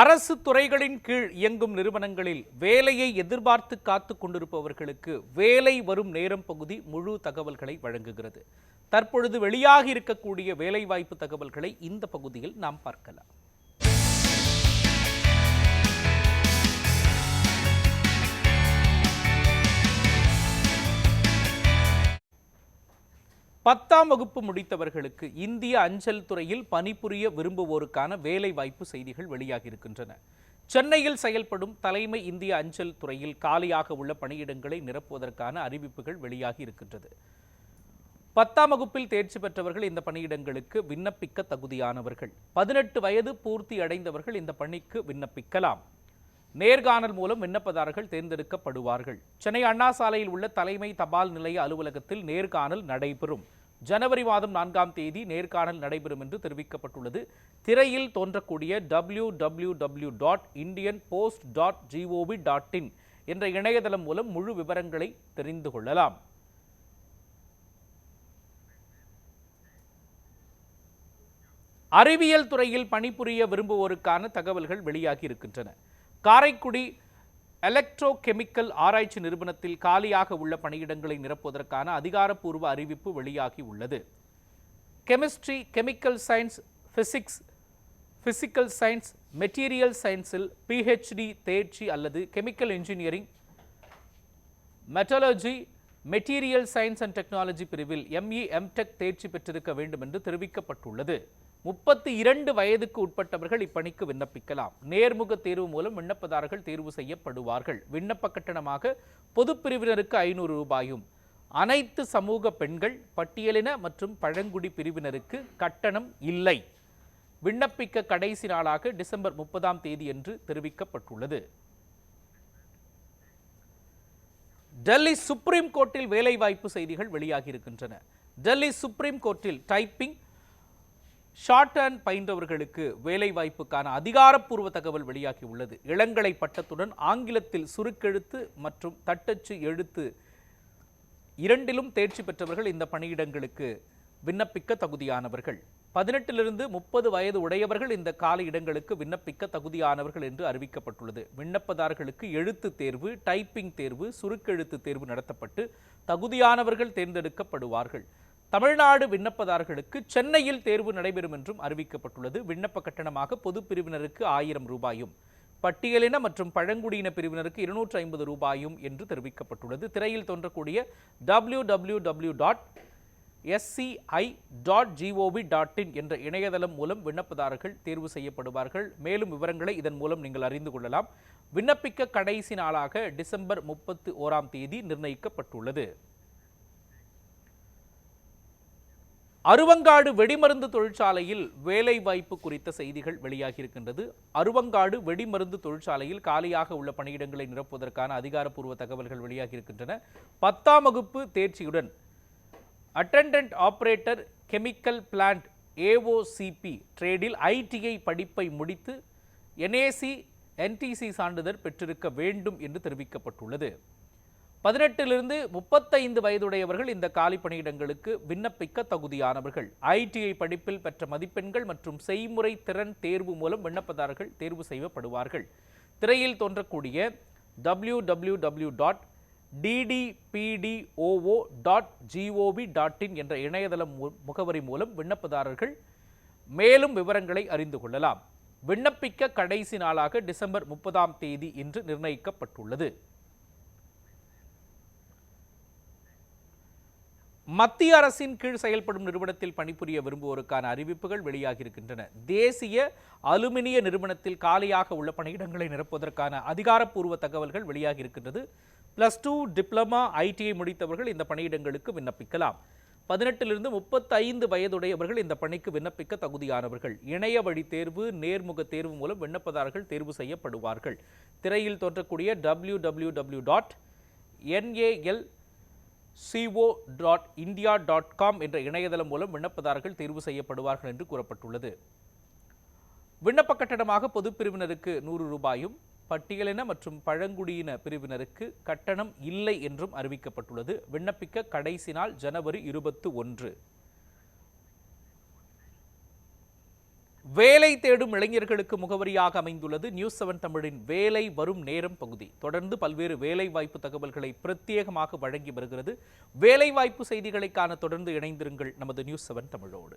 அரசு துறைகளின் கீழ் இயங்கும் நிறுவனங்களில் வேலையை எதிர்பார்த்து காத்து கொண்டிருப்பவர்களுக்கு வேலை வரும் நேரம் பகுதி முழு தகவல்களை வழங்குகிறது. தற்பொழுது வெளியாகி இருக்கக்கூடிய வேலைவாய்ப்பு தகவல்களை இந்த பகுதியில் நாம் பார்க்கலாம். 10ஆம் வகுப்பு முடித்தவர்களுக்கு இந்திய அஞ்சல் துறையில் பணிபுரிய விரும்புவோருக்கான வேலைவாய்ப்பு செய்திகள் வெளியாகி இருக்கின்றன. சென்னையில் செயல்படும் தலைமை இந்திய அஞ்சல் துறையில் காலியாக உள்ள பணியிடங்களை நிரப்புவதற்கான அறிவிப்புகள் வெளியாகி இருக்கின்றது. 10ஆம் வகுப்பில் தேர்ச்சி பெற்றவர்கள் இந்த பணியிடங்களுக்கு விண்ணப்பிக்க தகுதியானவர்கள். 18 வயது பூர்த்தி அடைந்தவர்கள் இந்த பணிக்கு விண்ணப்பிக்கலாம். நேர்காணல் மூலம் விண்ணப்பதாரர்கள் தேர்ந்தெடுக்கப்படுவார்கள். சென்னை அண்ணா சாலையில் உள்ள தலைமை தபால் நிலைய அலுவலகத்தில் நேர்காணல் நடைபெறும். ஜனவரி மாதம் 4ஆம் தேதி நேர்காணல் நடைபெறும் என்று தெரிவிக்கப்பட்டுள்ளது. திரையில் தோன்றக்கூடிய www.indianpost.gov.in என்ற இணையதளம் மூலம் முழு விவரங்களை தெரிந்து கொள்ளலாம். அறிவியல் துறையில் பணிபுரிய விரும்புவோருக்கான தகவல்கள் வெளியாகி இருக்கின்றன. காரைக்குடி எலக்ட்ரோ கெமிக்கல் ஆராய்ச்சி நிறுவனத்தில் காலியாக உள்ள பணியிடங்களை நிரப்புவதற்கான அதிகாரப்பூர்வ அறிவிப்பு வெளியாகி உள்ளது. Chemistry, chemical science, physics, physical science, material சயின்ஸில் PhD தேர்ச்சி அல்லது chemical engineering, metallurgy, material science and technology பிரிவில் ME, MTech தேர்ச்சி பெற்றிருக்க வேண்டும் என்று தெரிவிக்கப்பட்டுள்ளது. 32 வயதுக்கு உட்பட்டவர்கள் இப்பணிக்கு விண்ணப்பிக்கலாம். நேர்முக தேர்வு மூலம் விண்ணப்பதாரர்கள் தேர்வு செய்யப்படுவார்கள். விண்ணப்ப கட்டணமாக பொது பிரிவினருக்கு 500 ரூபாயும், அனைத்து சமூக பெண்கள், பட்டியலின மற்றும் பழங்குடி பிரிவினருக்கு கட்டணம் இல்லை. விண்ணப்பிக்க கடைசி நாளாக டிசம்பர் 30ஆம் தேதி என்று தெரிவிக்கப்பட்டுள்ளது. டெல்லி சுப்ரீம் கோர்ட்டில் வேலைவாய்ப்பு செய்திகள் வெளியாகி இருக்கின்றன. டெல்லி சுப்ரீம் கோர்ட்டில் டைப்பிங், ஷார்ட் ஹேண்ட் பயின்றவர்களுக்கு வேலைவாய்ப்புக்கான அதிகாரப்பூர்வ தகவல் வெளியாகி உள்ளது. இளங்கலை பட்டத்துடன் ஆங்கிலத்தில் சுருக்கெழுத்து மற்றும் தட்டச்சு எழுத்து இரண்டிலும் தேர்ச்சி பெற்றவர்கள் இந்த பணியிடங்களுக்கு விண்ணப்பிக்க தகுதியானவர்கள். 18 30 வயது உடையவர்கள் இந்த காலி இடங்களுக்கு விண்ணப்பிக்க தகுதியானவர்கள் என்று அறிவிக்கப்பட்டுள்ளது. விண்ணப்பதாரர்களுக்கு எழுத்து தேர்வு, டைப்பிங் தேர்வு, சுருக்கெழுத்து தேர்வு நடத்தப்பட்டு தகுதியானவர்கள் தேர்ந்தெடுக்கப்படுவார்கள். தமிழ்நாடு விண்ணப்பதாரர்களுக்கு சென்னையில் தேர்வு நடைபெறும் என்றும் அறிவிக்கப்பட்டுள்ளது. விண்ணப்ப கட்டணமாக பொது பிரிவினருக்கு 1000 ரூபாயும், பட்டியலின மற்றும் பழங்குடியின பிரிவினருக்கு 250 ரூபாயும் என்று தெரிவிக்கப்பட்டுள்ளது. திரையில் தோன்றக்கூடிய www.sci.gov.in என்ற இணையதளம் மூலம் விண்ணப்பதாரர்கள் தேர்வு செய்யப்படுவார்கள். மேலும் விவரங்களை இதன் மூலம் நீங்கள் அறிந்து கொள்ளலாம். விண்ணப்பிக்க கடைசி நாளாக டிசம்பர் 31ஆம் தேதி நிர்ணயிக்கப்பட்டுள்ளது. அருவங்காடு வெடிமருந்து தொழிற்சாலையில் வேலைவாய்ப்பு குறித்த செய்திகள் வெளியாகி இருக்கின்றது. அருவங்காடு வெடிமருந்து தொழிற்சாலையில் காலியாக உள்ள பணியிடங்களை நிரப்புவதற்கான அதிகாரப்பூர்வ தகவல்கள் வெளியாகி இருக்கின்றன. 10ஆம் வகுப்பு தேர்ச்சியுடன் attendant operator chemical plant AOCP ட்ரேடில் ITI படிப்பை முடித்து NAC NTC சான்றிதழ் பெற்றிருக்க வேண்டும் என்று தெரிவிக்கப்பட்டுள்ளது. 18 35 வயதுடையவர்கள் இந்த காலி பணியிடங்களுக்கு விண்ணப்பிக்க தகுதியானவர்கள். ITI படிப்பில் பெற்ற மதிப்பெண்கள் மற்றும் செய்முறை திறன் தேர்வு மூலம் விண்ணப்பதாரர்கள் தேர்வு செய்யப்படுவார்கள். திரையில் தோன்றக்கூடிய www.ddpdoo.gov.in என்ற இணையதள முகவரி மூலம் விண்ணப்பதாரர்கள் மேலும் விவரங்களை அறிந்து கொள்ளலாம். விண்ணப்பிக்க கடைசி நாளாக டிசம்பர் 30ஆம் தேதி என்று நிர்ணயிக்கப்பட்டுள்ளது. மத்திய அரசின் கீழ் செயல்படும் நிறுவனத்தில் பணிபுரிய விரும்புவோருக்கான அறிவிப்புகள் வெளியாகி இருக்கின்றன. தேசிய அலுமினிய நிறுவனத்தில் காலியாக உள்ள பணியிடங்களை நிரப்புவதற்கான அதிகாரப்பூர்வ தகவல்கள் வெளியாகி இருக்கின்றது. +2 டிப்ளமா ITI முடித்தவர்கள் இந்த பணியிடங்களுக்கு விண்ணப்பிக்கலாம். 18 35 வயதுடையவர்கள் இந்த பணிக்கு விண்ணப்பிக்க தகுதியானவர்கள். இணைய வழி தேர்வு, நேர்முக தேர்வு மூலம் விண்ணப்பதாரர்கள் தேர்வு செய்யப்படுவார்கள். திரையில் தோன்றக்கூடிய www.nalco.india.com என்ற இணையதளம் மூலம் விண்ணப்பதாரர்கள் தேர்வு செய்யப்படுவார்கள் என்று கூறப்பட்டுள்ளது. விண்ணப்ப கட்டணமாக பொது பிரிவினருக்கு 100 ரூபாயும், பட்டியலின மற்றும் பழங்குடியின பிரிவினருக்கு கட்டணம் இல்லை என்றும் அறிவிக்கப்பட்டுள்ளது. விண்ணப்பிக்க கடைசி நாள் ஜனவரி 21. வேலை தேடும் இளைஞர்களுக்கு முகவரியாக அமைந்துள்ளது நியூஸ் 7 தமிழின் வேலை வரும் நேரம் பகுதி. தொடர்ந்து பல்வேறு வேலை வாய்ப்பு தகவல்களை பிரத்யேகமாக வழங்கி வருகிறது. வேலை வாய்ப்பு செய்திகளை காண தொடர்ந்து இணைந்திருங்கள் நமது நியூஸ் 7 தமிழோடு.